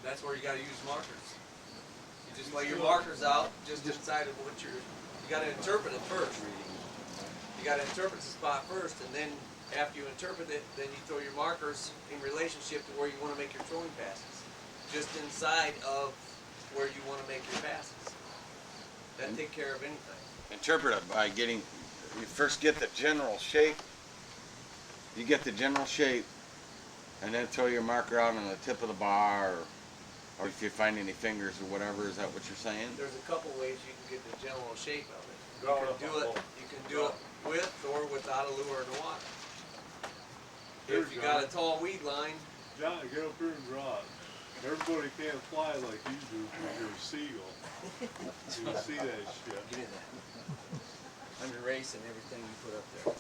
That's where you got to use markers. You just lay your markers out just inside of what you got to interpret it first. You got to interpret the spot first, and then after you interpret it, then you throw your markers in relationship to where you want to make your trolling passes. Just inside of where you want to make your passes. That take care of anything. Interpret it by getting, you first get the general shape. You get the general shape, and then throw your marker out on the tip of the bar, or if you find any fingers or whatever. Is that what you're saying? There's a couple ways you can get the general shape of it. You can do it with or without a lure in the water. If you got a tall weed line, John, get up here and draw it. Everybody can't fly like you do because you're a seagull. You can see that shit. give me that. I'm erasing everything you put up there.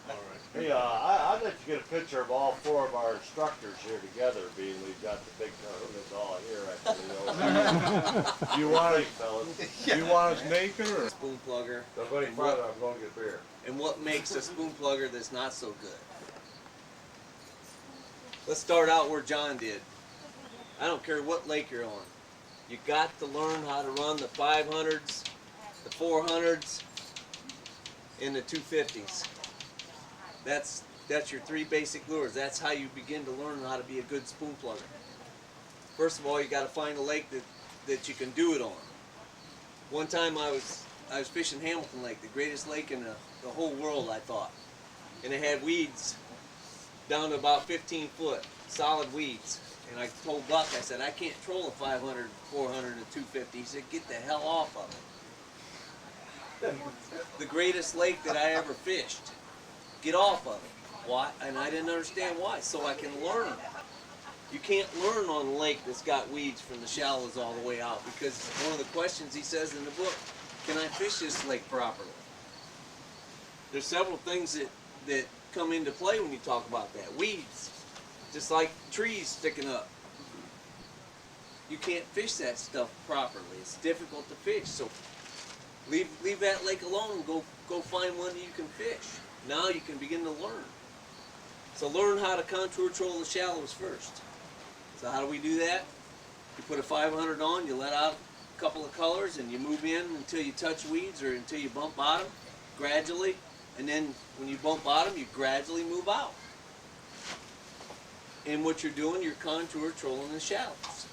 All right. Hey, I'd like to get a picture of all four of our instructors here together, being we've got the big kahuna all here actually. Do you want us, fellas? Do you want us naked or? Spoon plugger. Somebody front, I'm going to get beer. And what makes a spoon plugger that's not so good? Let's start out where John did. I don't care what lake you're on. You got to learn how to run the 500s, the 400s, and the 250s. That's your three basic lures. That's how you begin to learn how to be a good spoon plugger. First of all, you got to find a lake that you can do it on. One time I was fishing Hamilton Lake, the greatest lake in the whole world, I thought, and it had weeds down to about 15 foot, solid weeds. And I told Buck, I said, I can't troll a 500, 400, and 250. He said, get the hell off of it. The greatest lake that I ever fished. Get off of it. Why? And I didn't understand why, so I can learn. You can't learn on a lake that's got weeds from the shallows all the way out, because one of the questions he says in the book, can I fish this lake properly? There's several things that come into play when you talk about that. Weeds. Just like trees sticking up. You can't fish that stuff properly. It's difficult to fish. So leave that lake alone and go find one that you can fish. Now you can begin to learn. So learn how to contour troll the shallows first. So how do we do that? You put a 500 on, you let out a couple of colors, and you move in until you touch weeds or until you bump bottom, gradually. And then when you bump bottom, you gradually move out. And what you're doing, you're contour trolling the shallows.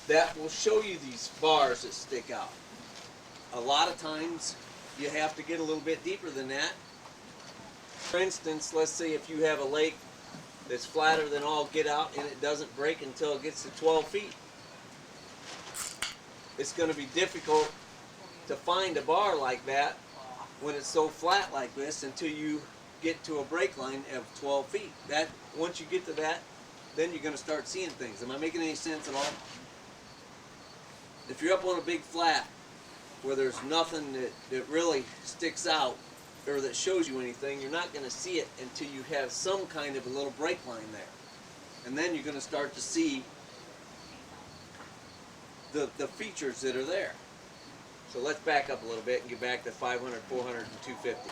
That will show you these bars that stick out. A lot of times you have to get a little bit deeper than that. For instance, let's say if you have a lake that's flatter than all get out and it doesn't break until it gets to 12 feet. It's going to be difficult to find a bar like that when it's so flat like this until you get to a break line of 12 feet. That once you get to that, then you're going to start seeing things. Am I making any sense at all? If you're up on a big flat where there's nothing that really sticks out or that shows you anything, you're not going to see it until you have some kind of a little break line there. And then you're going to start to see the features that are there. So let's back up a little bit and get back to 500, 400, and 250.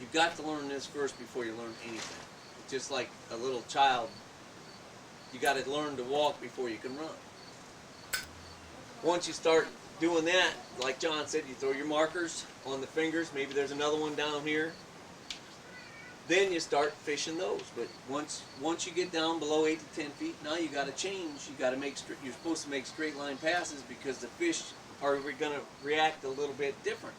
You've got to learn this first before you learn anything. It's just like a little child. You got to learn to walk before you can run. Once you start doing that, like John said, you throw your markers on the fingers. Maybe there's another one down here. Then you start fishing those. But once you get down below 8 to 10 feet, now you got to change. You got to make you're supposed to make straight line passes because the fish are going to react a little bit different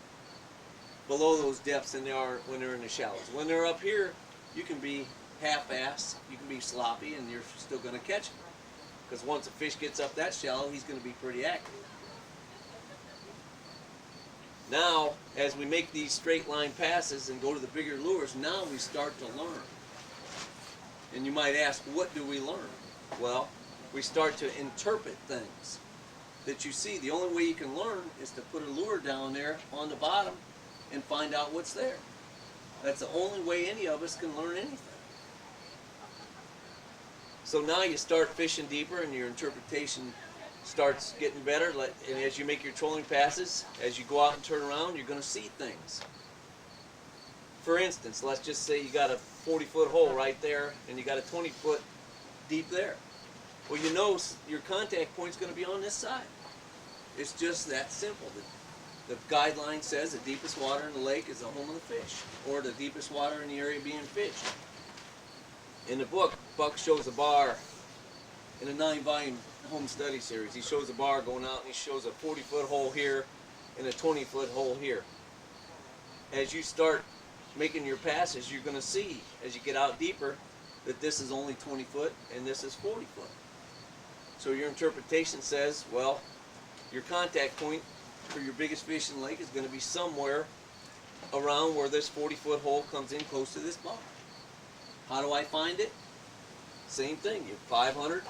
below those depths than they are when they're in the shallows. When they're up here, you can be half-assed, you can be sloppy, and you're still going to catch them. Because once a fish gets up that shallow, he's going to be pretty active. Now, as we make these straight line passes and go to the bigger lures, now we start to learn. And you might ask, what do we learn? Well, we start to interpret things that you see. The only way you can learn is to put a lure down there on the bottom and find out what's there. That's the only way any of us can learn anything. So now you start fishing deeper and your interpretation starts getting better, and as you make your trolling passes, as you go out and turn around, you're going to see things. For instance, let's just say you got a 40-foot hole right there and you got a 20-foot deep there. Well, you know your contact point's going to be on this side. It's just that simple. The guideline says the deepest water in the lake is the home of the fish, or the deepest water in the area being fished. In the book, Buck shows a bar in a 9-volume home study series. He shows a bar going out and he shows a 40-foot hole here and a 20-foot hole here. As you start making your passes, you're going to see, as you get out deeper, that this is only 20 foot and this is 40 foot. So your interpretation says, well, your contact point for your biggest fish in the lake is going to be somewhere around where this 40-foot hole comes in close to this bar. How do I find it? Same thing. You have 500,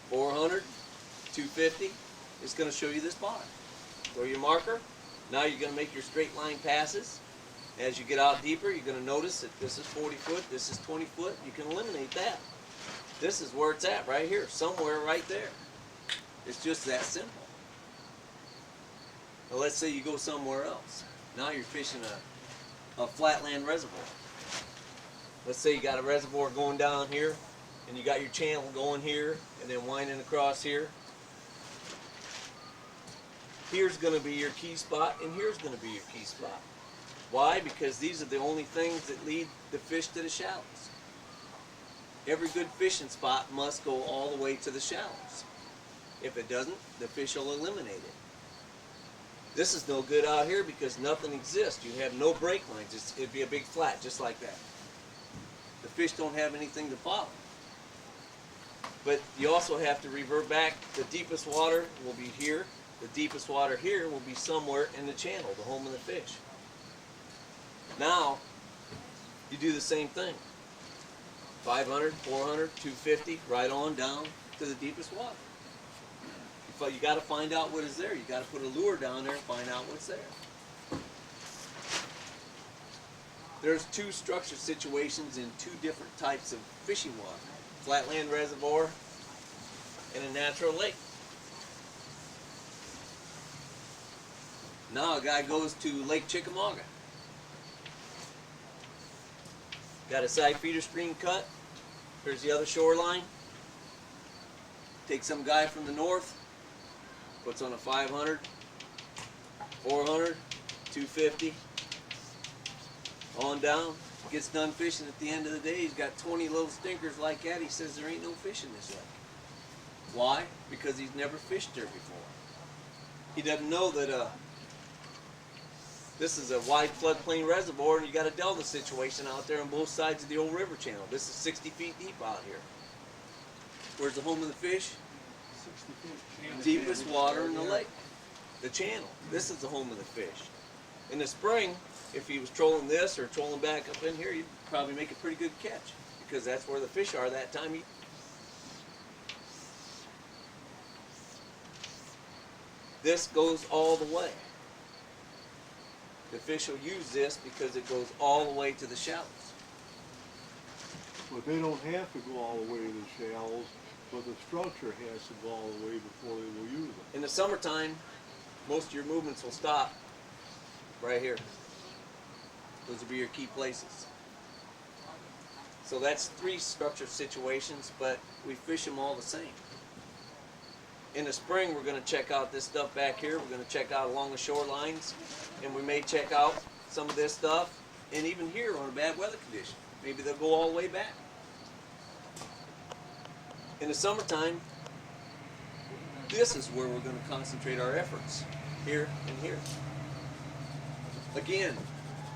400, 250. It's going to show you this bar. Throw your marker. Now you're going to make your straight line passes. As you get out deeper, you're going to notice that this is 40 foot, this is 20 foot. You can eliminate that. This is where it's at right here, somewhere right there. It's just that simple. Now let's say you go somewhere else. Now you're fishing a flatland reservoir. Let's say you got a reservoir going down here, and you got your channel going here, and then winding across here. Here's going to be your key spot, and here's going to be your key spot. Why? Because these are the only things that lead the fish to the shallows. Every good fishing spot must go all the way to the shallows. If it doesn't, the fish will eliminate it. This is no good out here because nothing exists. You have no break lines. It'd be a big flat just like that. The fish don't have anything to follow. But you also have to revert back. The deepest water will be here. The deepest water here will be somewhere in the channel, the home of the fish. Now, you do the same thing. 500, 400, 250, right on down to the deepest water. But you got to find out what is there. You got to put a lure down there and find out what's there. There's two structure situations in two different types of fishing water. Flatland reservoir and a natural lake. Now a guy goes to Lake Chickamauga. Got a side feeder stream cut. Here's the other shoreline. Take some guy from the north, puts on a 500, 400, 250, on down, gets done fishing at the end of the day. He's got 20 little stinkers like that. He says there ain't no fish in this lake. Why? Because he's never fished there before. He doesn't know that this is a wide floodplain reservoir, and you got a delta situation out there on both sides of the old river channel. This is 60 feet deep out here. Where's the home of the fish? 60 feet. Deepest water in the lake. The channel. This is the home of the fish. In the spring, if he was trolling this or trolling back up in here, you'd probably make a pretty good catch, because that's where the fish are that time. This goes all the way. The fish will use this because it goes all the way to the shallows. But they don't have to go all the way to the shallows, but the structure has to go all the way before they will use it. In the summertime, most of your movements will stop right here. Those will be your key places. So that's three structure situations, but we fish them all the same. In the spring, we're going to check out this stuff back here. We're going to check out along the shorelines, and we may check out some of this stuff, and even here on a bad weather condition. Maybe they'll go all the way back. In the summertime, this is where we're going to concentrate our efforts, here and here. Again,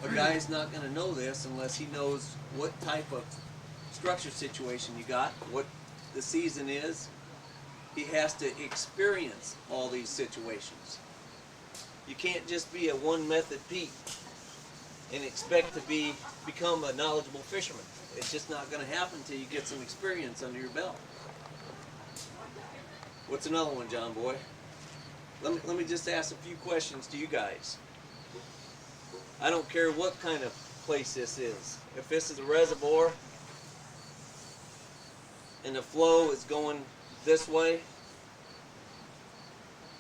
a guy's not going to know this unless he knows what type of structure situation you got, what the season is. He has to experience all these situations. You can't just be a one-method Pete and expect to become a knowledgeable fisherman. It's just not going to happen until you get some experience under your belt. What's another one, John Boy? Let me just ask a few questions to you guys. I don't care what kind of place this is. If this is a reservoir and the flow is going this way,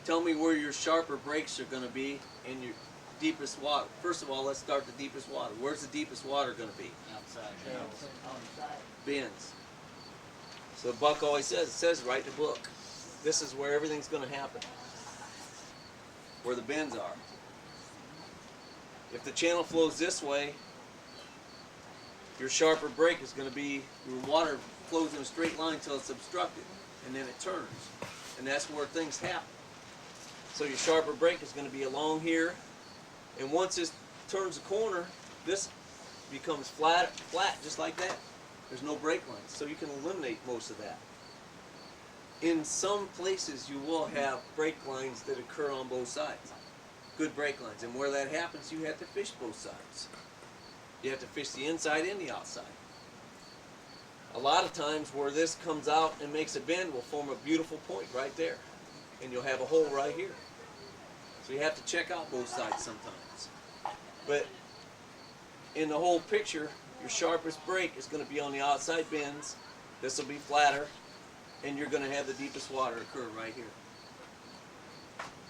tell me where your sharper breaks are going to be in your deepest water. First of all, let's start the deepest water. Where's the deepest water going to be? Outside. Bends. So Buck always says, it says right in the book, this is where everything's going to happen, where the bends are. If the channel flows this way, your sharper break is going to be, your water flows in a straight line until it's obstructed, and then it turns. And that's where things happen. So your sharper break is going to be along here, and once this turns the corner, this becomes flat just like that. There's no break lines, so you can eliminate most of that. In some places, you will have break lines that occur on both sides. Good break lines, and where that happens, you have to fish both sides. You have to fish the inside and the outside. A lot of times where this comes out and makes a bend will form a beautiful point right there, and you'll have a hole right here. So you have to check out both sides sometimes. But in the whole picture, your sharpest break is going to be on the outside bends. This will be flatter, and you're going to have the deepest water occur right here.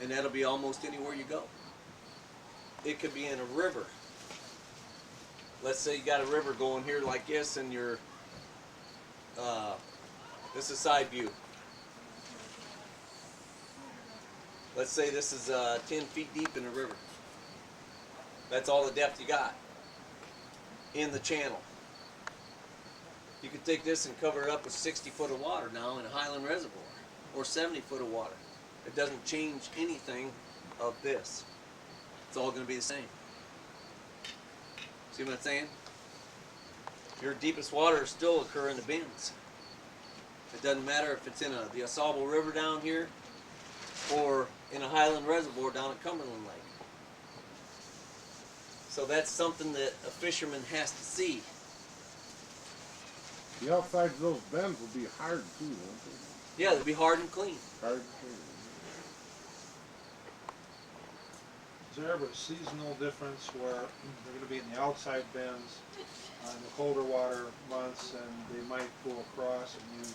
And that'll be almost anywhere you go. It could be in a river. Let's say you got a river going here like this, and you're, this is side view. Let's say this is 10 feet deep in the river. That's all the depth you got in the channel. You could take this and cover it up with 60 foot of water now in a highland reservoir, or 70 foot of water. It doesn't change anything of this. It's all going to be the same. See what I'm saying? Your deepest water still occur in the bends. It doesn't matter if it's in the Ausable River down here or in a highland reservoir down at Cumberland Lake. So that's something that a fisherman has to see. The outsides of those bends will be hard too, won't they? Yeah, they'll be hard and clean. Hard and clean. Is there ever a seasonal difference where they're going to be in the outside bends in the colder water months, and they might go across and use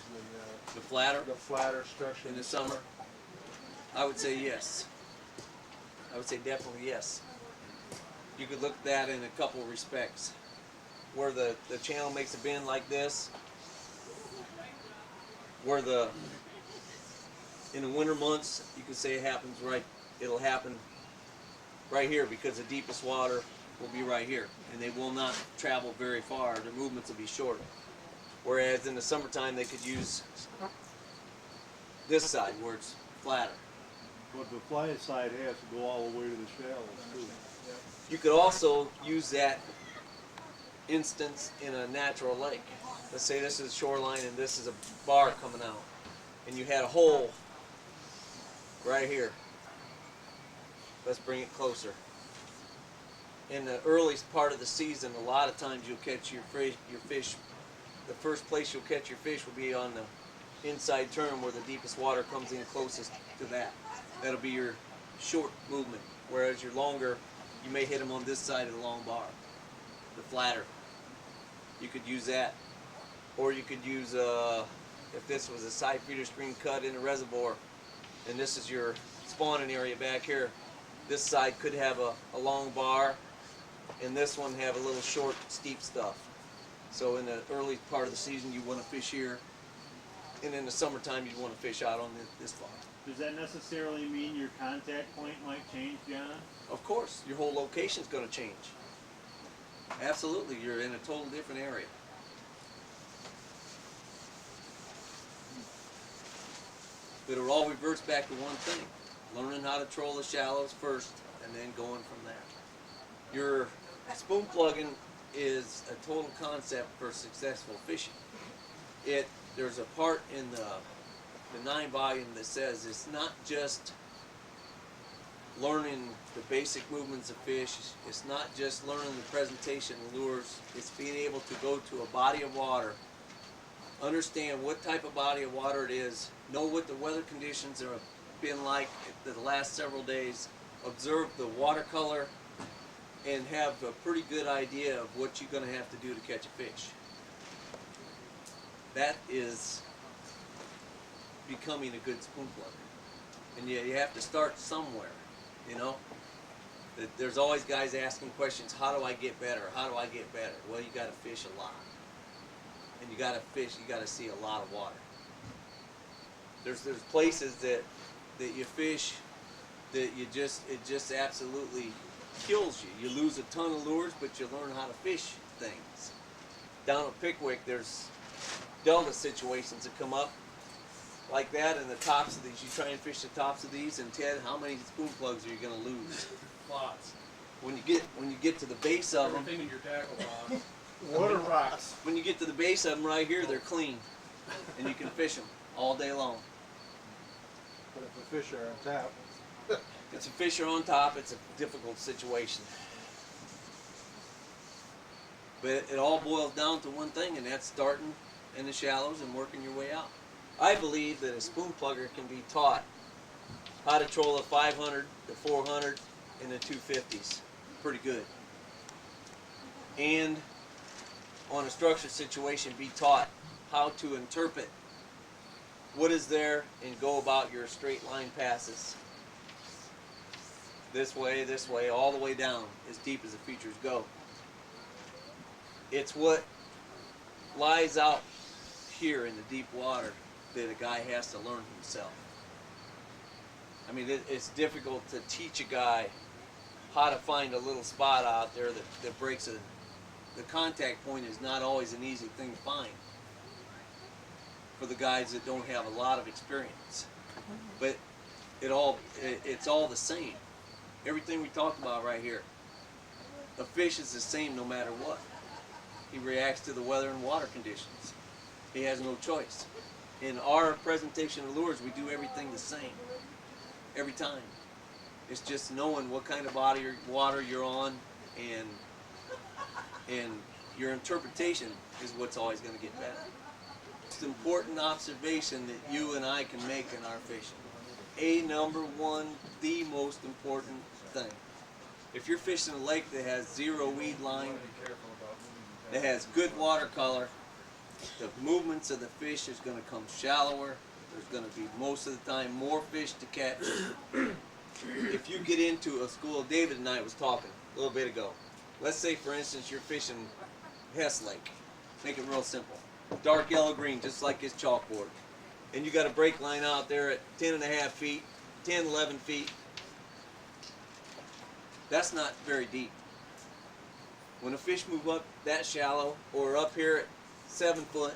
The flatter the flatter structure in the summer, I would say yes. I would say definitely yes. You could look at that in a couple of respects. Where the channel makes a bend like this, where in the winter months, you could say it happens right, it'll happen right here, because the deepest water will be right here, and they will not travel very far. Their movements will be shorter. Whereas in the summertime, they could use this side where it's flatter. But the fly side has to go all the way to the shallows too. You could also use that instance in a natural lake. Let's say this is shoreline and this is a bar coming out, and you had a hole right here. Let's bring it closer. In the earliest part of the season, a lot of times you'll catch your fish. The first place you'll catch your fish will be on the inside turn, where the deepest water comes in closest to that. That'll be your short movement, whereas your longer, you may hit them on this side of the long bar, the flatter. You could use that, or you could use, if this was a side feeder stream cut in a reservoir, and this is your spawning area back here, this side could have a long bar, and this one have a little short, steep stuff. So in the early part of the season, you want to fish here, and in the summertime, you want to fish out on this bar. Does that necessarily mean your contact point might change, John? Of course, your whole location's going to change. Absolutely, you're in a total different area. But it all reverts back to one thing: learning how to troll the shallows first, and then going from there. Your spoon plugging is a total concept for successful fishing. There's a part in the 9 volume that says it's not just learning the basic movements of fish, it's not just learning the presentation of lures, it's being able to go to a body of water, understand what type of body of water it is, know what the weather conditions have been like the last several days, observe the watercolor, and have a pretty good idea of what you're going to have to do to catch a fish. That is becoming a good spoon plugger. And you have to start somewhere, you know. There's always guys asking questions, how do I get better? How do I get better? Well, you got to fish a lot. and you gotta fish, you gotta see a lot of water. There's places that you fish that it just absolutely kills you. You lose a ton of lures, but you learn how to fish things. Down at Pickwick, there's delta situations that come up like that, and the tops of these, you try and fish the tops of these, and Ted, how many spoon plugs are you going to lose? Lots. When you get to the base of them, Everything in your tackle box. Water rocks. when you get to the base of them right here, they're clean, and you can fish them all day long. But if the fish are on top, If a fish are on top, it's a difficult situation. But it all boils down to one thing, and that's starting in the shallows and working your way out. I believe that a spoon plugger can be taught how to troll a 500, the 400, and the 250s pretty good. And on a structured situation, be taught how to interpret what is there and go about your straight line passes. This way, all the way down, as deep as the features go. It's what lies out here in the deep water that a guy has to learn himself. I mean, it's difficult to teach a guy how to find a little spot out there that breaks the contact point is not always an easy thing to find for the guys that don't have a lot of experience. But it's all the same. Everything we talked about right here. A fish is the same no matter what. He reacts to the weather and water conditions. He has no choice. In our presentation of lures, we do everything the same. Every time. It's just knowing what kind of body or water you're on, and your interpretation is what's always going to get better. It's an important observation that you and I can make in our fishing. Number one, the most important thing. If you're fishing a lake that has zero weed line, that has good watercolor, the movements of the fish is going to come shallower. There's going to be most of the time more fish to catch. If you get into a school, David and I was talking a little bit ago. Let's say, for instance, you're fishing Hess Lake. Make it real simple. Dark yellow green, just like his chalkboard. And you got a break line out there at 10.5 feet, 10, 11 feet. That's not very deep. When a fish move up that shallow or up here at 7 foot,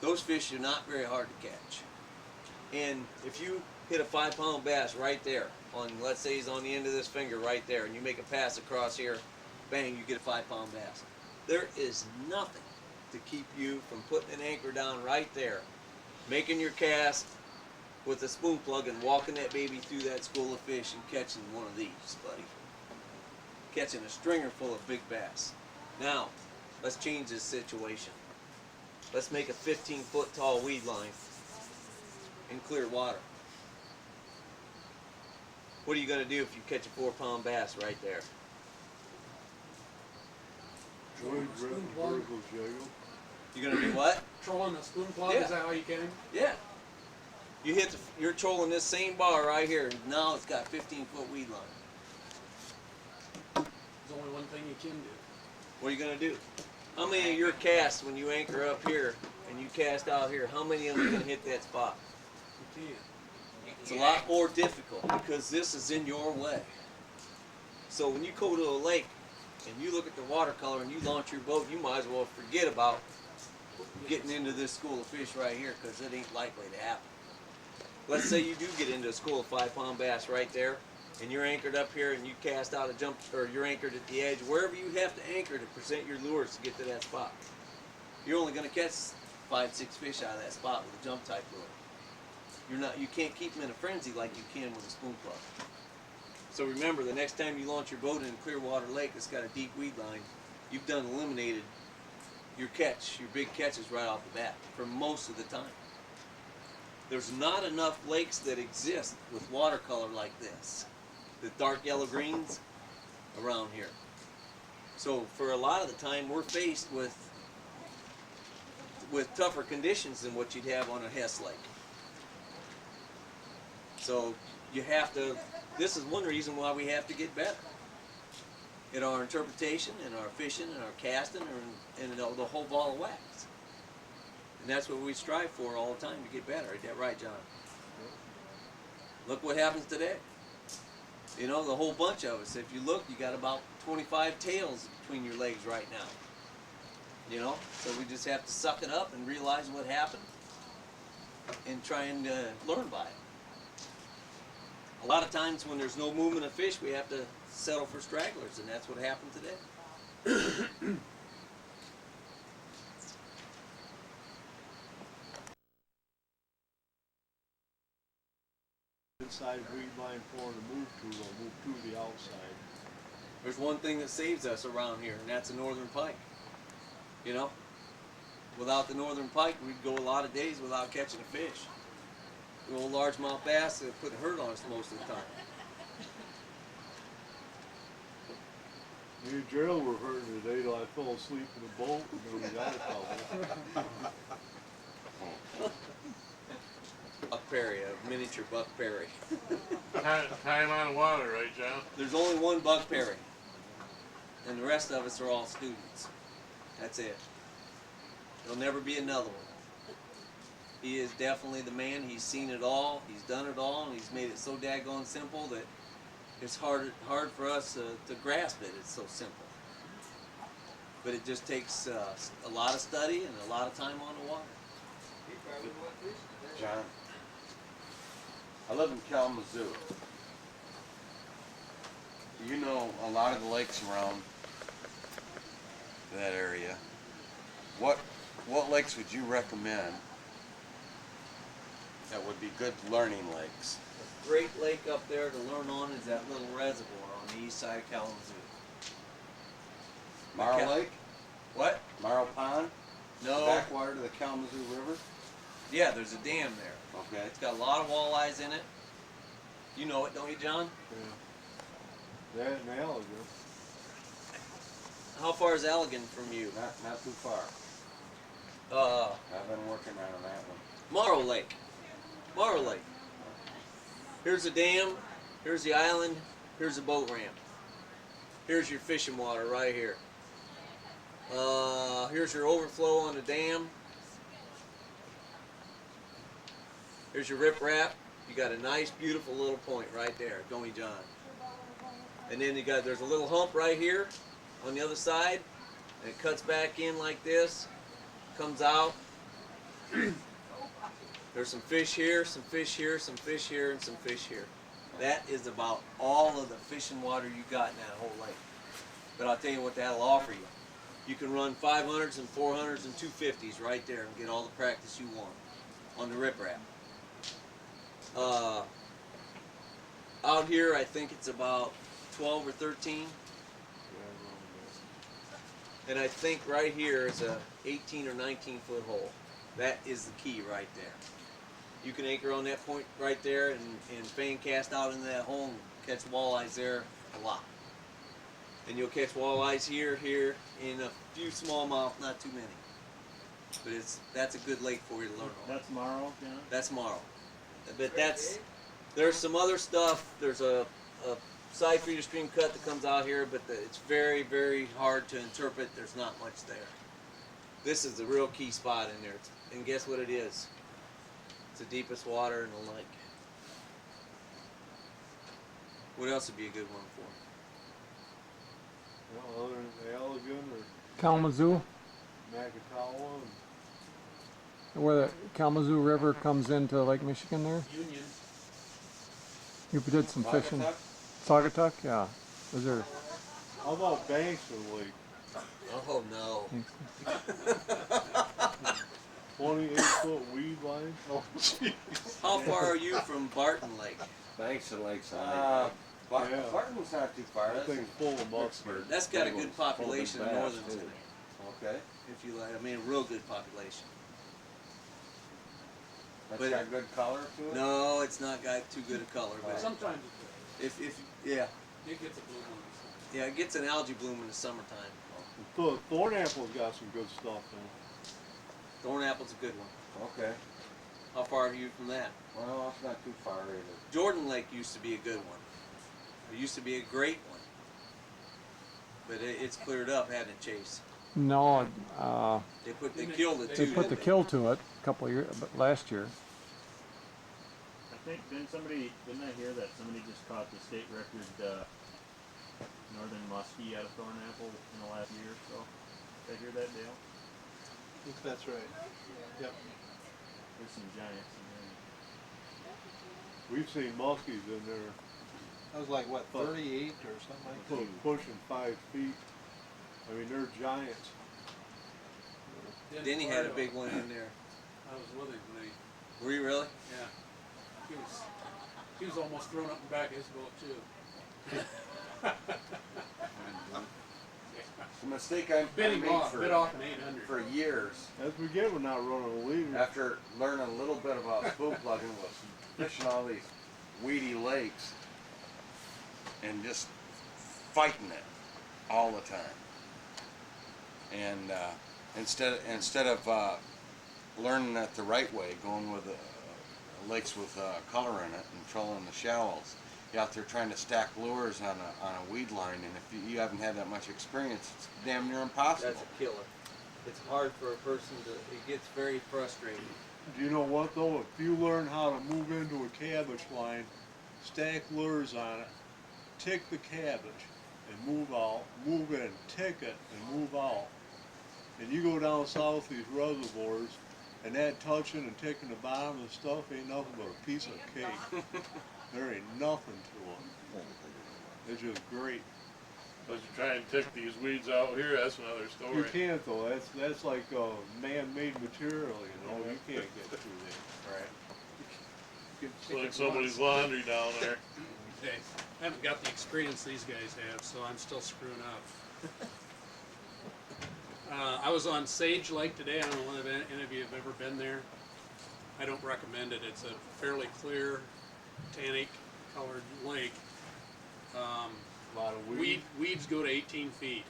those fish are not very hard to catch. And if you hit a 5-pound bass right there, on, let's say he's on the end of this finger right there, and you make a pass across here, bang, you get a 5-pound bass. There is nothing to keep you from putting an anchor down right there, making your cast with a spoon plug and walking that baby through that school of fish and catching one of these, buddy. Catching a stringer full of big bass. Now, let's change this situation. Let's make a 15-foot tall weed line in clear water. What are you going to do if you catch a 4-pound bass right there? Join vertical jail. You're going to do what? Trolling a spoon plug, Yeah. is that how you came? Yeah. You're trolling this same bar right here, and now it's got 15-foot weed line. There's only one thing you can do. What are you going to do? How many of your casts, when you anchor up here and you cast out here, how many of them are going to hit that spot? You can't. It's a lot more difficult because this is in your way. So when you go to a lake and you look at the watercolor and you launch your boat, you might as well forget about getting into this school of fish right here because it ain't likely to happen. Let's say you do get into a school of 5-pound bass right there, and you're anchored up here and you cast out a jump, or you're anchored at the edge, wherever you have to anchor to present your lures to get to that spot. You're only going to catch 5, 6 fish out of that spot with a jump type lure. You can't keep them in a frenzy like you can with a spoon plug. So remember, the next time you launch your boat in a clear water lake that's got a deep weed line, you've done eliminated your catch, your big catches right off the bat for most of the time. There's not enough lakes that exist with watercolor like this, the dark yellow greens around here. So for a lot of the time, we're faced with tougher conditions than what you'd have on a Hess Lake. So you have to, this is one reason why we have to get better in our interpretation, in our fishing, in our casting, and the whole ball of wax. And that's what we strive for all the time, to get better. Is that right, John? Look what happens today. You know, the whole bunch of us. If you look, you got about 25 tails between your legs right now. You know, so we just have to suck it up and realize what happened and try and learn by it. A lot of times when there's no movement of fish, we have to settle for stragglers, and that's what happened today. Inside weed line for them to move to, they'll move to the outside. There's one thing that saves us around here, and that's a northern pike. You know, without the northern pike, we'd go a lot of days without catching a fish. The old largemouth bass that put hurt on us most of the time. Me and Gerald were hurting today till I fell asleep in the boat and then we got a couple. Buck Perry, a miniature Buck Perry. Time on water, right, John? There's only one Buck Perry, and the rest of us are all students. That's it. There'll never be another one. He is definitely the man. He's seen it all. He's done it all, and he's made it so daggone simple that it's hard for us to grasp it. It's so simple. But it just takes a lot of study and a lot of time on the water. John, I live in Kalamazoo. You know a lot of the lakes around that area. What lakes would you recommend that would be good learning lakes? A great lake up there to learn on is that little reservoir on the east side of Kalamazoo. Marl Lake? What? Marl Pond? No. Backwater to the Kalamazoo River? Yeah, there's a dam there. Okay. It's got a lot of walleyes in it. You know it, don't you, John? Yeah. That and Allegan. How far is Allegan from you? Not too far. I've been working on that one. Morrow Lake. Morrow Lake. Here's a dam. Here's the island. Here's a boat ramp. Here's your fishing water right here. Here's your overflow on the dam. Here's your riprap. You got a nice, beautiful little point right there, don't you, John? And then there's a little hump right here on the other side, and it cuts back in like this, comes out. There's some fish here, some fish here, some fish here, and some fish here. That is about all of the fishing water you got in that whole lake. But I'll tell you what that'll offer you. You can run 500s and 400s and 250s right there and get all the practice you want on the riprap. Out here, I think it's about 12 or 13. And I think right here is a 18 or 19 foot hole. That is the key right there. You can anchor on that point right there and fan cast out into that hole and catch walleyes there a lot. And you'll catch walleyes here, in a few smallmouth, not too many. But that's a good lake for you to learn on. That's Morrow, John? That's Morrow. But there's some other stuff. There's a side feeder stream cut that comes out here, but it's very, very hard to interpret. There's not much there. This is the real key spot in there. And guess what it is? It's the deepest water in the lake. What else would be a good one for? Well, other than Allegan or Kalamazoo, Macatawa and where the Kalamazoo River comes into Lake Michigan there. Union. You did some fishing. Saugatuck? Saugatuck, yeah. Was there? how about Bankston Lake? Oh no. 28-foot weed line? Oh, jeez. How far are you from Barton Lake? Banks and Lakes on Yeah. Barton's not too far. That thing's full of mustard. That's got a Big good ones, full of population big in bass, northern too. today. Okay. If you like, I mean, a real good population. That's But- got good color to it? No, it's not got too good a color, but Sometimes if yeah, it gets a blue one. yeah, it gets an algae bloom in the summertime. Thorn Apple's got some good stuff in it. Thorn apple's a good one. Okay. How far are you from that? Well, it's not too far either. Jordan Lake used to be a good one. It used to be a great one, but it's cleared up, hasn't it, Chase? No, They killed it they too. put the didn't kill to it a couple of years, but last year. I think, didn't I hear that somebody just caught the state record northern muskie out of thornapple in the last year or so? Did I hear that, Dale? I think that's right. Yep. There's some giants in there. We've seen muskies in there That was like, what, 38 or something like that? pushing 5 feet. I mean, they're giants. Denny had a big one in there. I was with him when Were you really? he was almost thrown up in the back of his boat too. The mistake I Bit him made off, bit off an 800. for years, That's what we get with not running a leader. after learning a little bit about spoon plugging, was fishing all these weedy lakes and just fighting it all the time. And instead of learning it the right way, going with lakes with color in it and trolling the shallows, you're out there trying to stack lures on a weed line, and if you haven't had that much experience, it's damn near impossible. That's a killer. It's hard for a person to. It gets very frustrating. Do you know what though? If you learn how to move into a cabbage line, stack lures on it, tick the cabbage, and move out, move in, tick it, and move out. And you go down south these reservoirs, and that touching and ticking the bottom of the stuff ain't nothing but a piece of cake. There ain't nothing to it. It's just great. But you try and tick these weeds out here, that's another story. You can't though. That's like man-made material. You know, you can't get through there. Right. It's like somebody's laundry down there. Hey, I haven't got the experience these guys have, so I'm still screwing up. I was on Sage Lake today. I don't know whether any of you have ever been there. I don't recommend it. It's a fairly clear, tannic colored lake. A lot of Weeds go to 18 feet.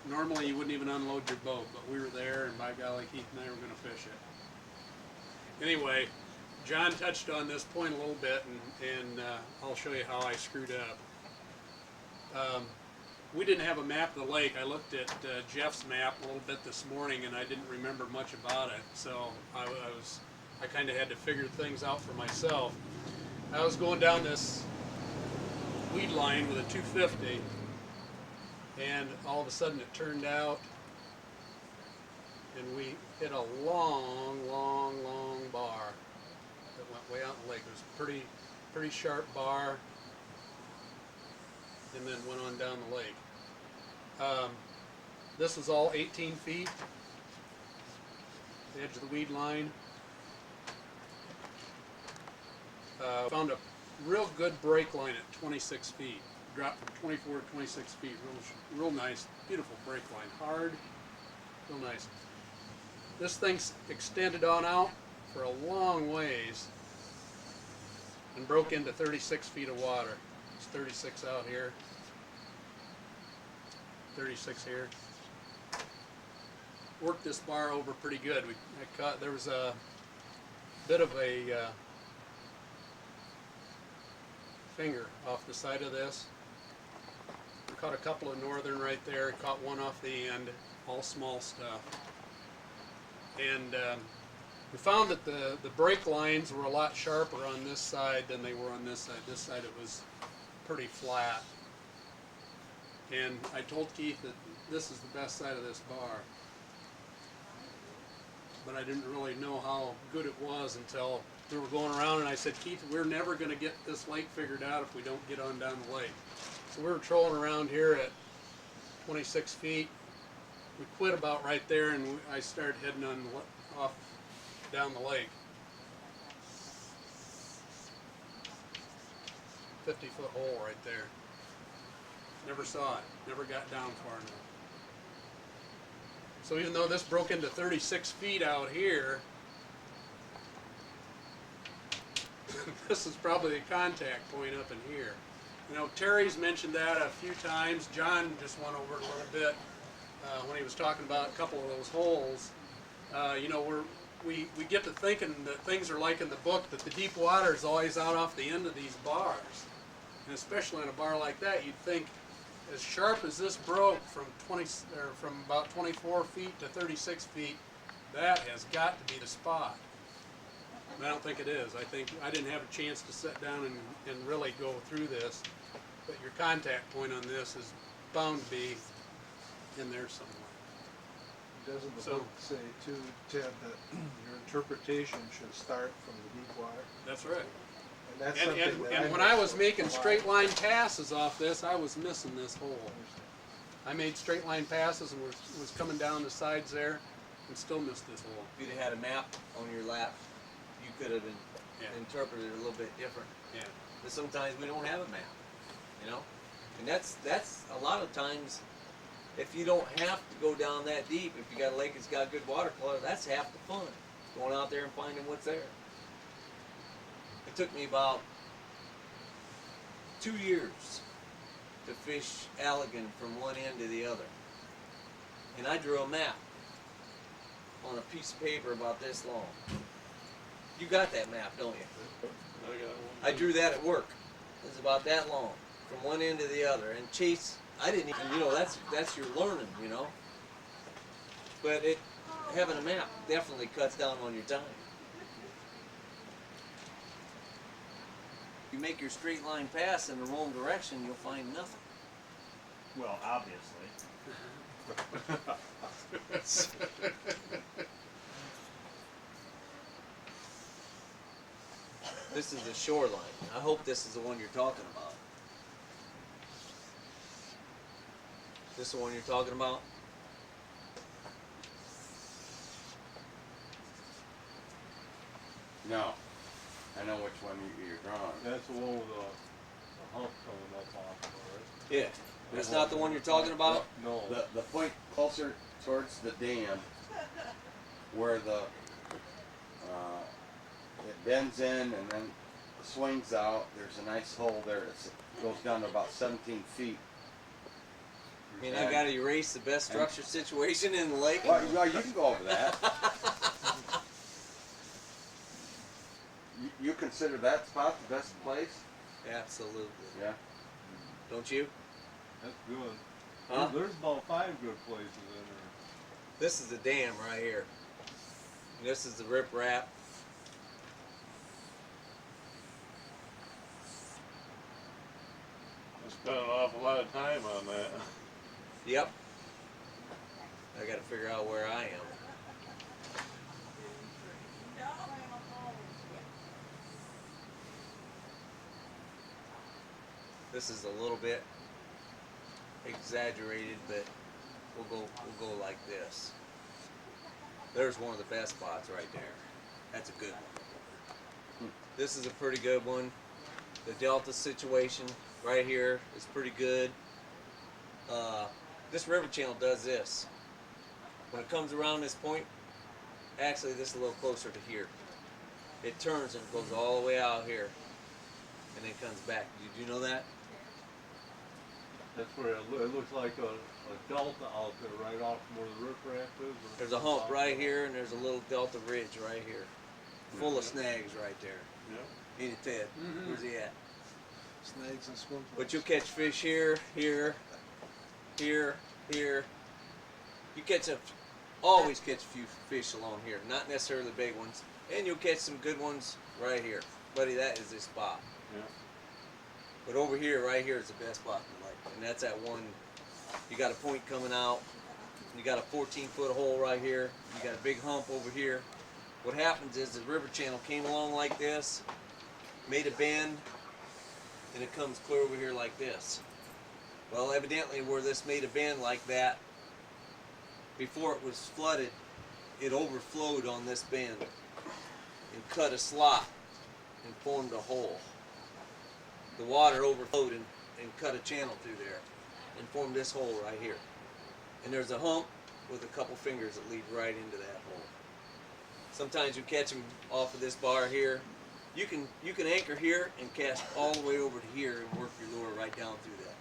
Normally you wouldn't even unload your boat, but we were there, and by golly, Keith and I were going to fish it. Anyway, John touched on this point a little bit, and I'll show you how I screwed up. We didn't have a map of the lake. I looked at Jeff's map a little bit this morning, and I didn't remember much about it, so I kind of had to figure things out for myself. I was going down this weed line with a 250, and all of a sudden it turned out, and we hit a long bar that went way out in the lake. It was a pretty sharp bar, and then went on down the lake. This is all 18 feet, the edge of the weed line. Found a real good break line at 26 feet. Dropped from 24 to 26 feet. Real nice, beautiful break line. Hard, real nice. This thing's extended on out for a long ways and broke into 36 feet of water. It's 36 out here, 36 here. Worked this bar over pretty good. There was a bit of a finger off the side of this. We caught a couple of northern right there, caught one off the end, all small stuff. And we found that the break lines were a lot sharper on this side than they were on this side. This side it was pretty flat. And I told Keith that this is the best side of this bar. But I didn't really know how good it was until we were going around, and I said, Keith, we're never going to get this lake figured out if we don't get on down the lake. So we were trolling around here at 26 feet. We quit about right there, and I started heading off down the lake. 50-foot hole right there. Never saw it. Never got down far enough. So even though this broke into 36 feet out here, this is probably the contact point up in here. You know, Terry's mentioned that a few times. John just went over it a little bit when he was talking about a couple of those holes. You know, we get to thinking that things are like in the book, that the deep water is always out off the end of these bars. And especially on a bar like that, you'd think as sharp as this broke from from about 24 feet to 36 feet, that has got to be the spot. I don't think it is. I think I didn't have a chance to sit down and really go through this, but your contact point on this is bound to be in there somewhere. Doesn't the So- book say too, Ted, that your interpretation should start from the deep water? That's right. And that's And, something and, that and I when I miss was a making lot. straight line passes off this, I was missing this hole. I made straight line passes and was coming down the sides there and still missed this hole. If you'd have had a map on your lap, you could have Yeah. interpreted it a little bit different. Yeah. But sometimes we don't have a map, you know? And that's a lot of times, if you don't have to go down that deep, if you got a lake that's got good water color, that's half the fun. Going out there and finding what's there. It took me about 2 years to fish Allegan from one end to the other. And I drew a map on a piece of paper about this long. You got that map, don't you? I got one. I drew that at work. It was about that long, from one end to the other. And Chase, I didn't even, you know, that's your learning, you know. But having a map definitely cuts down on your time. You make your straight line pass in the wrong direction, you'll find nothing. Well, obviously. This is the shoreline. I hope this is the one you're talking about. This the one you're talking about? No. I know which one you're drawing. That's the one with the hump coming up off of it, Yeah. That's not the one you're talking about? right? No. The point closer towards the dam, where it bends in and then swings out. There's a nice hole there. It goes down to about 17 feet. I mean, I gotta erase the best structure situation in the lake. Well, you can go over that. You consider that spot the best place? Absolutely. Yeah. Don't you? That's good. Huh? There's about 5 good places in there. This is the dam right here. And this is the riprap. I spent an awful lot of time on that. Yep. I gotta figure out where I am. This is a little bit exaggerated, but we'll go like this. There's one of the best spots right there. That's a good one. This is a pretty good one. The delta situation right here is pretty good. This river channel does this. When it comes around this point, actually this is a little closer to here. It turns and goes all the way out here, and then comes back. Did you know that? That's where it looks like a delta out there, right off from where the riprap is. or There's a hump right here, and there's a little delta ridge right here, full of snags right there. Yeah. Ain't it, Ted? Where's he at? Snags and swim. But you'll catch fish here, here, here, here. You always catch a few fish along here, not necessarily the big ones, and you'll catch some good ones right here. Buddy, that is this spot. Yeah. But over here, right here is the best spot in the lake, and that's that one. You got a point coming out. You got a 14-foot hole right here. You got a big hump over here. What happens is the river channel came along like this, made a bend, and it comes clear over here like this. Well, evidently where this made a bend like that, before it was flooded, it overflowed on this bend and cut a slot and formed a hole. The water overflowed and cut a channel through there and formed this hole right here. And there's a hump with a couple fingers that lead right into that hole. Sometimes you catch them off of this bar here. You can anchor here and cast all the way over to here and work your lure right down through that.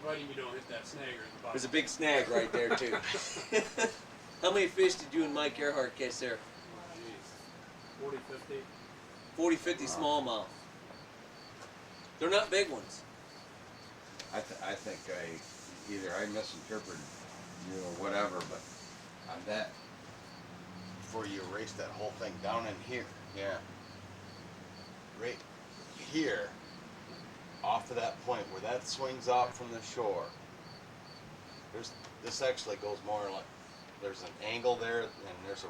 Providing you don't hit that snagger in the bottom. There's a big snag right there too. How many fish did you and Mike Earhart catch there? 40, 50. 40, 50 smallmouth. They're not big ones. I think either I misinterpreted you or whatever, but on that, before you erase that whole thing down in here, yeah, right here, off of that point where that swings out from the shore, this actually goes more like, there's an angle there and there's a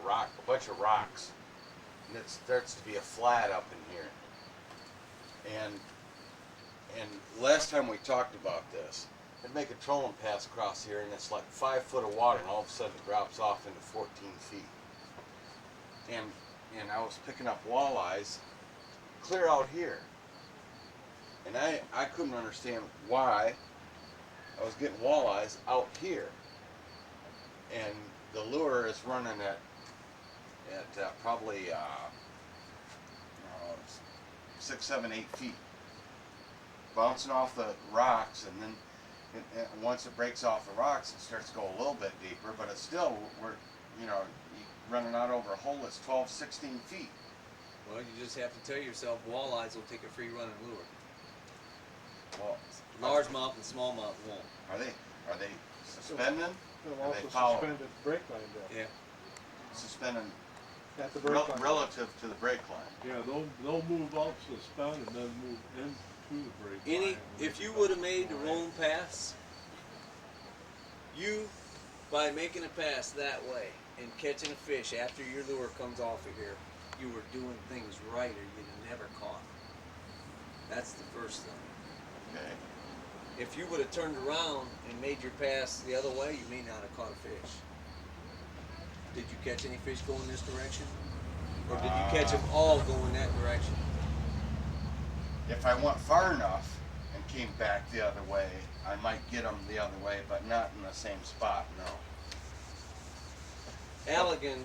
bunch of rocks, and it starts to be a flat up in here. And last time we talked about this, I'd make a trolling pass across here, and it's like 5 foot of water, and all of a sudden it drops off into 14 feet. And I was picking up walleyes clear out here, and I couldn't understand why I was getting walleyes out here, and the lure is running at probably 6, 7, 8 feet, bouncing off the rocks, and then once it breaks off the rocks, it starts to go a little bit deeper, but it's still, running out over a hole that's 12, 16 feet. Well, you just have to tell yourself walleyes will take a free running lure. Well, Largemouth and smallmouth won't. are they suspending? They'll Are also they following? suspend at the brake line there. Yeah. Suspending At the brake line. relative to the brake line. Yeah, they'll move out, suspend, and then move into the brake line. If you would have made the wrong pass, you, by making a pass that way and catching a fish after your lure comes off of here, you were doing things right, or you'd have never caught. That's the first thing. Okay. If you would have turned around and made your pass the other way, you may not have caught a fish. Did you catch any fish going this direction? Or did you catch them all going that direction? If I went far enough and came back the other way, I might get them the other way, but not in the same spot, no. Allegan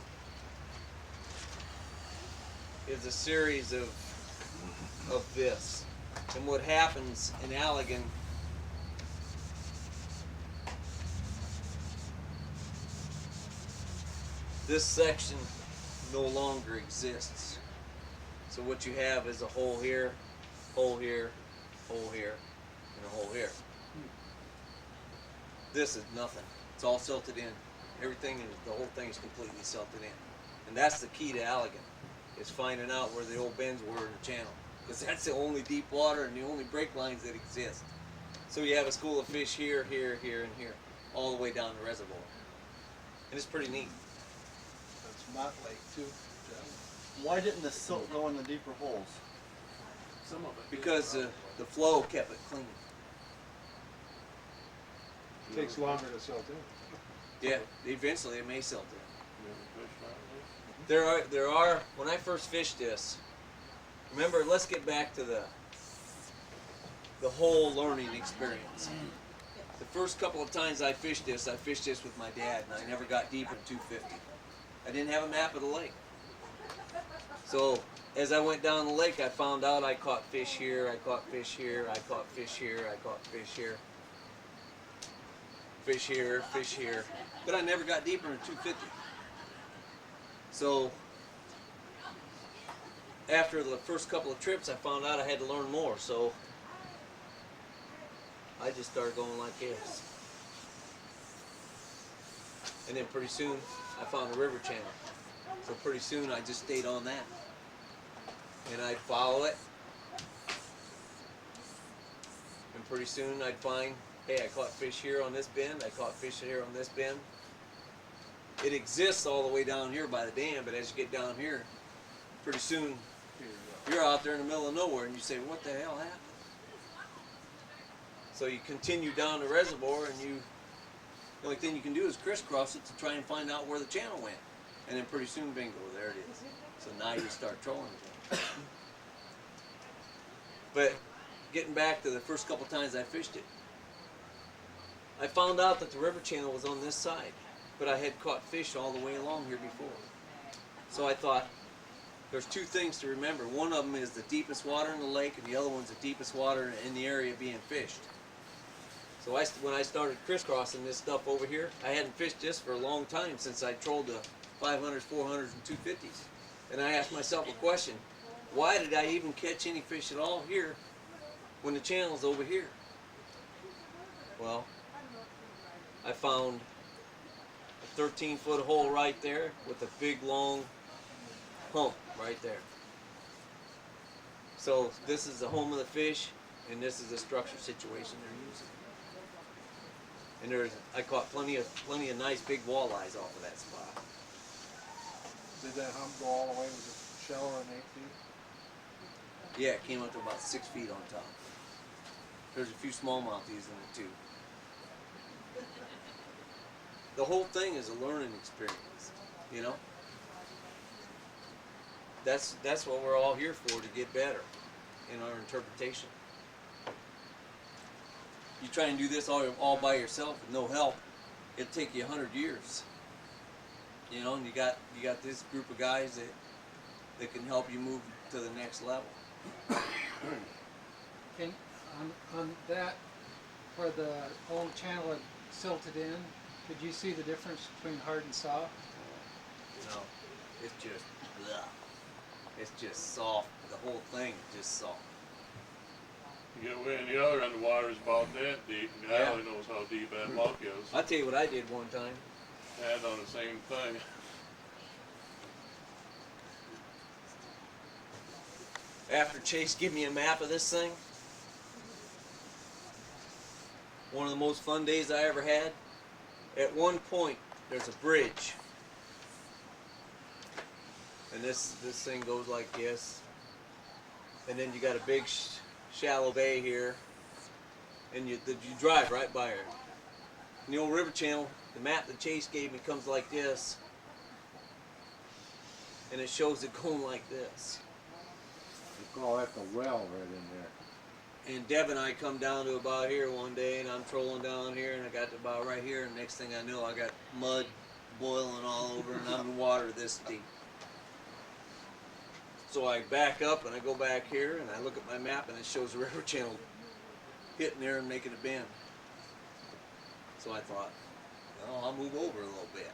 is a series of this. And what happens in Allegan, this section no longer exists. So what you have is a hole here, hole here, hole here, and a hole here. This is nothing. It's all silted in. Everything, the whole thing is completely silted in. And that's the key to Allegan, is finding out where the old bends were in the channel. Because that's the only deep water and the only break lines that exist. So you have a school of fish here, here, here, and here, all the way down the reservoir. And it's pretty neat. It's Mott Lake too. Why didn't the silt go in the deeper holes? Some of it. Because the flow kept it clean. Takes longer to silt in. Yeah, eventually it may silt in. There are, when I first fished this, remember, let's get back to the whole learning experience. The first couple of times I fished this with my dad, and I never got deeper than 250. I didn't have a map of the lake. So as I went down the lake, I found out I caught fish here, I caught fish here, I caught fish here, I caught fish here. Fish here, fish here. But I never got deeper than 250. So after the first couple of trips, I found out I had to learn more. So I just started going like this. And then pretty soon, I found a river channel. So pretty soon, I just stayed on that. And I'd follow it. And pretty soon, I'd find, hey, I caught fish here on this bend. I caught fish here on this bend. It exists all the way down here by the dam, but as you get down here, pretty soon, you're out there in the middle of nowhere, and you say, what the hell happened? So you continue down the reservoir, and the only thing you can do is crisscross it to try and find out where the channel went. And then pretty soon, bingo, there it is. So now you start trolling again. But getting back to the first couple times I fished it, I found out that the river channel was on this side, but I had caught fish all the way along here before. So I thought, there's two things to remember. One of them is the deepest water in the lake, and the other one's the deepest water in the area being fished. So when I started crisscrossing this stuff over here, I hadn't fished this for a long time since I trolled the 500s, 400s, and 250s. And I asked myself a question, why did I even catch any fish at all here when the channel's over here? Well, I found a 13-foot hole right there with a big long hump right there. So this is the home of the fish, and this is the structure situation they're using. And I caught plenty of nice big walleyes off of that spot. Did that hump go all the way? Was it shallower than 8 feet? Yeah, it came up to about 6 feet on top. There's a few smallmouthies in it too. The whole thing is a learning experience, you know? That's what we're all here for, to get better in our interpretation. You try and do this all by yourself with no help, it'll take you 100 years. You know, and you got this group of guys that can help you move to the next level. And on that, where the old channel had silted in, could you see the difference between hard and soft? No, it's just, ugh. It's just soft. The whole thing is just soft. You get way in the other end of the water is about that deep, and God only knows how deep that muck is. I'll tell you what I did one time. I had done the same thing. After Chase gave me a map of this thing, one of the most fun days I ever had. At one point, there's a bridge, and this thing goes like this, and then you got a big shallow bay here, and you drive right by her. In the old river channel, the map that Chase gave me comes like this, and it shows it going like this. You call that the well right in there. And Deb and I come down to about here one day, and I'm trolling down here, and I got to about right here, and next thing I know, I got mud boiling all over, and I'm in water this deep. So I back up, and I go back here, and I look at my map, and it shows the river channel hitting there and making a bend. So I thought, well, I'll move over a little bit.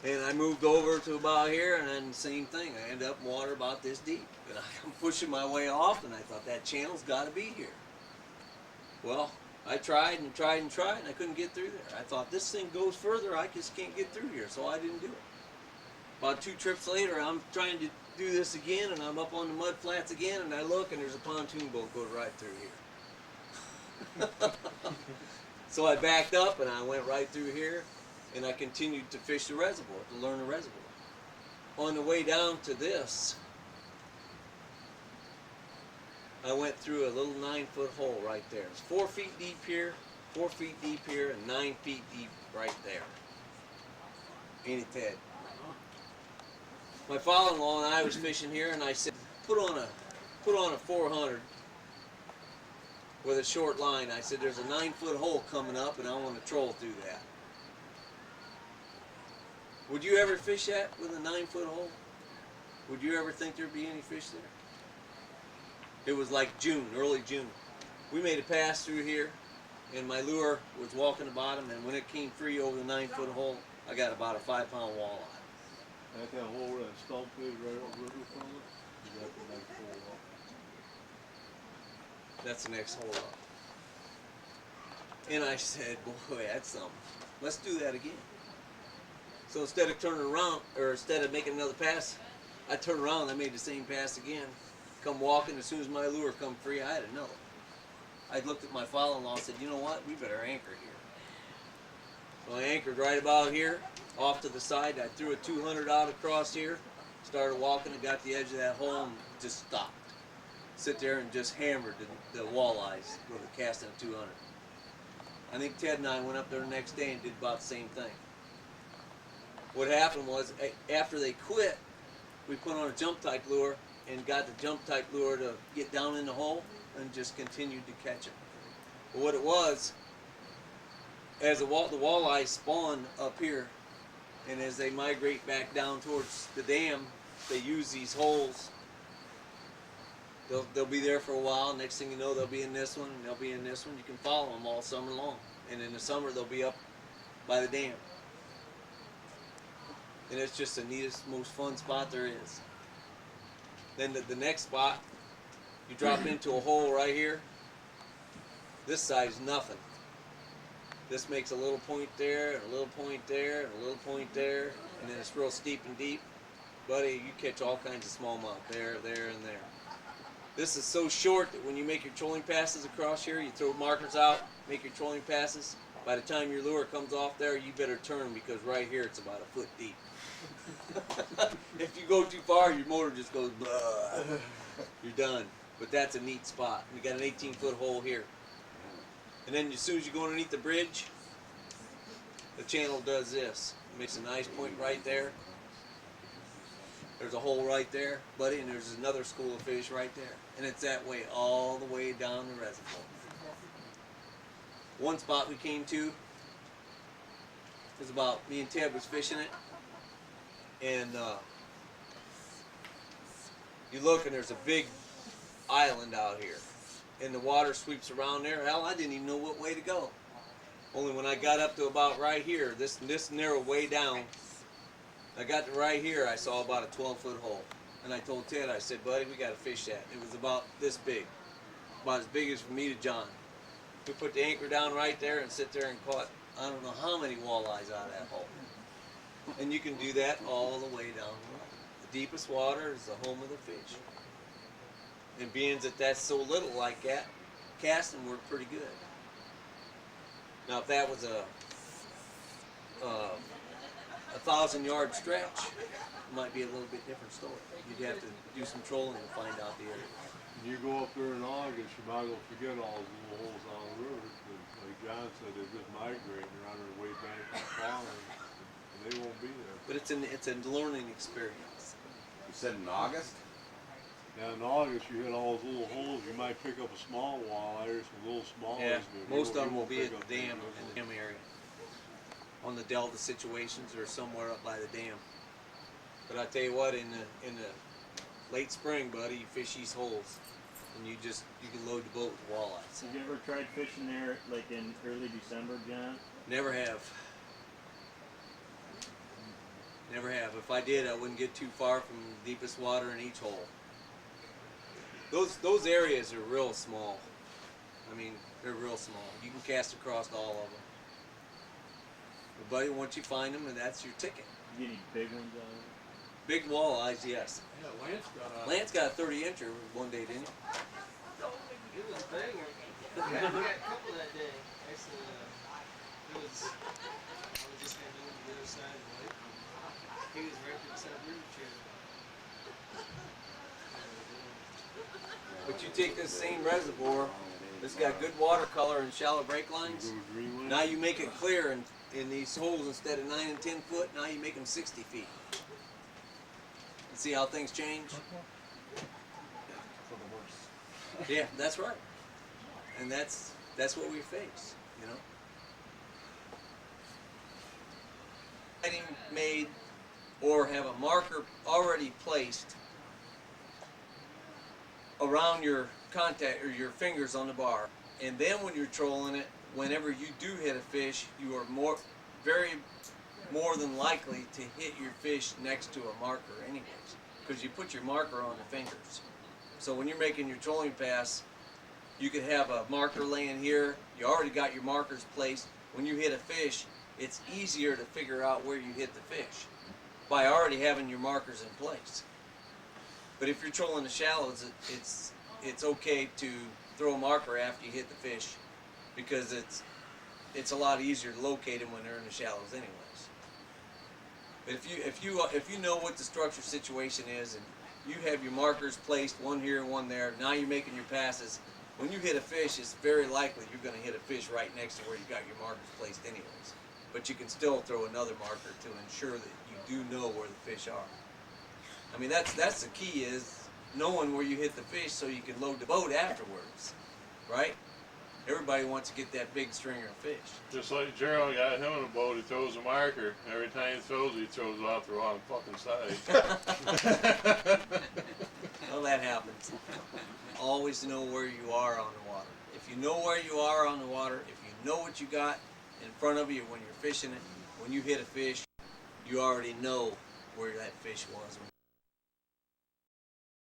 And I moved over to about here, and then same thing. I ended up in water about this deep. And I'm pushing my way off, and I thought, that channel's got to be here. Well, I tried and tried and tried, and I couldn't get through there. I thought, this thing goes further, I just can't get through here, so I didn't do it. About 2 trips later, I'm trying to do this again, and I'm up on the mud flats again, and I look, and there's a pontoon boat goes right through here. So I backed up, and I went right through here, and I continued to fish the reservoir, to learn the reservoir. On the way down to this, I went through a little 9-foot hole right there. It's 4 feet deep here, 4 feet deep here, and 9 feet deep right there. Ain't it, Ted? My father-in-law and I was fishing here, and I said, put on a 400 with a short line. I said, there's a 9-foot hole coming up, and I want to troll through that. Would you ever fish that with a 9-foot hole? Would you ever think there'd be any fish there? It was like June, early June. We made a pass through here, and my lure was walking the bottom, and when it came free over the 9-foot hole, I got about a 5-pound walleye. That hole that stump is right over river from it? You got the next hole up. That's the next hole up. And I said, boy, that's something. Let's do that again. So instead of turning around, or instead of making another pass, I turned around and I made the same pass again. Come walking, as soon as my lure come free, I had another. I looked at my father-in-law and said, you know what, we better anchor here. So I anchored right about here, off to the side. I threw a 200 out across here, started walking and got the edge of that hole and just stopped. Sit there and just hammered the walleyes with a casting of 200. I think Ted and I went up there the next day and did about the same thing. What happened was, after they quit, we put on a jump type lure and got the jump type lure to get down in the hole and just continued to catch them. But what it was, as the walleyes spawn up here, and as they migrate back down towards the dam, they use these holes. They'll be there for a while. Next thing you know, they'll be in this one, and they'll be in this one. You can follow them all summer long. And in the summer, they'll be up by the dam. And it's just the neatest, most fun spot there is. Then the next spot, you drop into a hole right here. This side is nothing. This makes a little point there, and a little point there, and a little point there, and then it's real steep and deep. Buddy, you catch all kinds of smallmouth there, there, and there. This is so short that when you make your trolling passes across here, you throw markers out, make your trolling passes. By the time your lure comes off there, you better turn because right here it's about a foot deep. If you go too far, your motor just goes blah. You're done. But that's a neat spot. We got an 18-foot hole here. And then as soon as you go underneath the bridge, the channel does this. It makes a nice point right there. There's a hole right there, buddy, and there's another school of fish right there. And it's that way all the way down the reservoir. One spot we came to was about, me and Ted was fishing it, and you look and there's a big island out here, and the water sweeps around there. Hell, I didn't even know what way to go. Only when I got up to about right here, this narrow way down, I got to right here, I saw about a 12-foot hole. And I told Ted, I said, buddy, we got to fish that. It was about this big, about as big as from me to John. We put the anchor down right there and sit there and caught, I don't know how many walleyes out of that hole. And you can do that all the way down the road. The deepest water is the home of the fish. And being that that's so little like that, casting worked pretty good. Now if that was a 1,000-yard stretch, it might be a little bit different story. You'd have to do some trolling to find out the area. When you go up there in August, you might as well forget all those little holes on the river. 'Cause like John said, they just migrate and they're on their way back to the farm, and they won't be there. But it's a learning experience. You said in August? Now in August, you hit all those little holes. You might pick up a small walleye or some little smallies. Yeah, but most you of them will won't be pick at up the dam, any in of the dam area. On the delta situations or somewhere up by the dam. But I tell you what, in the late spring, buddy, you fish these holes, and you can load the boat with walleyes. Have you ever tried fishing there like in early December, John? Never have. Never have. If I did, I wouldn't get too far from the deepest water in each hole. Those areas are real small. I mean, they're real small. You can cast across all of them. But buddy, once you find them, and that's your ticket. You get any big ones out of it? Big walleyes, yes. Yeah, Lance got a 30-incher one day, didn't he? It was a banger. We got a couple that day. Actually, I was just heading over to the other side of the lake. He was right beside the river chair. But you take this same reservoir, it's got good water color and shallow break lines. Now you make it clear in these holes instead of 9 and 10 foot, now you make them 60 feet. You see how things change? For the worse. Yeah, that's right. And that's what we face, you know. Getting made or have a marker already placed around your contact or your fingers on the bar, and then when you're trolling it, whenever you do hit a fish, you are more than likely to hit your fish next to a marker anyways, because you put your marker on the fingers. So when you're making your trolling pass, you could have a marker laying here, you already got your markers placed. When you hit a fish, it's easier to figure out where you hit the fish by already having your markers in place. But if you're trolling the shallows, it's okay to throw a marker after you hit the fish, because it's a lot easier to locate them when they're in the shallows anyways. But if you know what the structure situation is and you have your markers placed, one here and one there, now you're making your passes. When you hit a fish, it's very likely you're going to hit a fish right next to where you got your markers placed anyways. But you can still throw another marker to ensure that you do know where the fish are. I mean, that's the key, is knowing where you hit the fish so you can load the boat afterwards, right? Everybody wants to get that big stringer of fish. Just like Gerald got him in a boat, he throws a marker. Every time he throws it off the wrong fucking side. Well, that happens. Always know where you are on the water. If you know where you are on the water, if you know what you got in front of you when you're fishing it, when you hit a fish, you already know where that fish was.